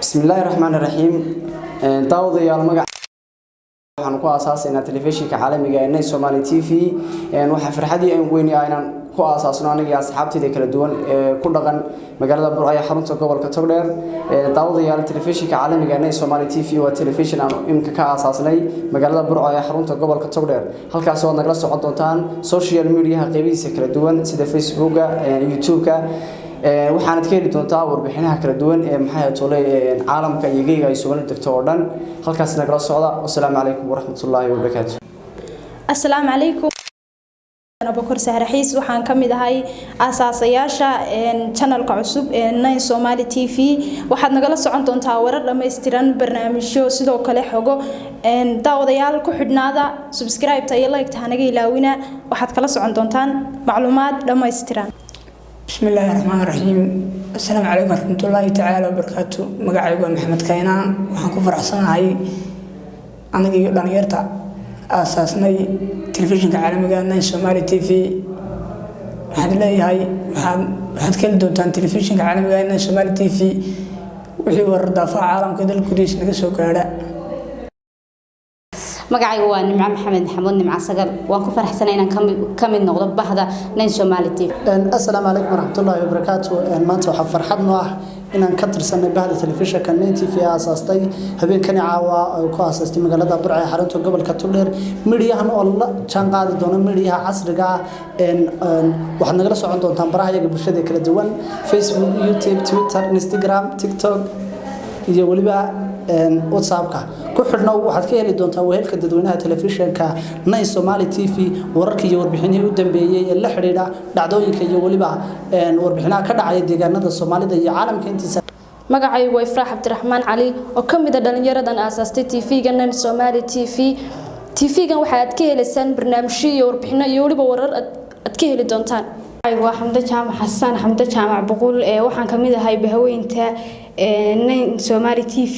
بسم الله الرحمن الرحيم داوديال magac waxaan ku aasaasnaa telefishinka caalamiga ee Somali TV waxa farxadii aan weynahay inaan ku aasaasno aniga asxaabtayda kala duwan ee ku dhaqan magaalada Burco ee xarunta gobolka Togdheer daawadayaal telefishinka caalamiga ee Somali TV waa telefishin aan imka ka aasaasnay magaalada Burco ee xarunta gobolka Togdheer halkaas oo nagala socon doontaan social media qaybihiisa kala duwan sida Facebook-ga YouTube-ka waxaanad ka heli doontaa warbixinaha kala duwan ee maxay toolay caalamka iyo geeyga ay soo degto oo dhan halkaas nagala socda assalaamu calaykum waraxmatullaahi wabarakaatuh assalaamu calaykum ana Bakar Sahraxiis waxaan kamid ahay asaasayaasha channelka cusub ee Nine Somali TV waxaad nagala socon doontaa warar dhameystiran barnaamijyo sidoo kale xogo daawadayaal ku xidhnaada subscribe ta iyo like ta naga ilaawina waxaad kala socon doontaan macluumaad dhameystiran بسم الله الرحمن الرحيم السلام عليكم ورحمة الله تعالى وبركاته مقاعد محمد كينان وحن كفر حسن هاي أنا جي دانيرتا أساسني تلفزيون عالمي قالنا سومالي تي في واحد لي هاي واحد كل دوتان تلفزيون عالمي قالنا سومالي تي في وحي ورد دافع عالم كده الكوديس نقصو كهذا magacaygu waa Nimca Maxamed Xamuud Nimca Sagal waan ku faraxsanahay inaan kamid noqdo bahda Nine Somali TV assalaamu calaykum waraxmatullaahi wabarakaatuh maanta waxa farxad noo ah inaan ka tirsanay bahda telefishinka Nine TV asaastay habeenkani caawa ku asaastay magaalada Burco ee xarunta gobolka Togdheer midiyahan oo la jaan qaadi doona midiyaha casriga ah waxaad nagala socon doontaan baraha iyaga bulshada kala duwan Facebook YouTube Twitter Instagram TikTok iyo waliba WhatsApp-ka ku xidhnow waxaad ka heli doontaa weelka dadweynaha telefishinka Nine Somali TV wararka iyo warbixinaha u dambeeyay ee la xiriira dhacdooyinka iyo waliba warbixinaha ka dhacay deegaanada Soomaalida iyo caalamka intiisa magacaygu waa Ifraax Cabdiraxmaan Cali oo kamid ah dhalinyaradan aasaastay TV-ga Nine Somali TV-gan waxaad ka helaysaan barnaamijyo iyo warbixino iyo waliba warar aad ka heli doontaan waa Xamda Jaamac Xasan Xamda Jaamac Boqol waxaan kamid ahay bahaweynta Nine Somali TV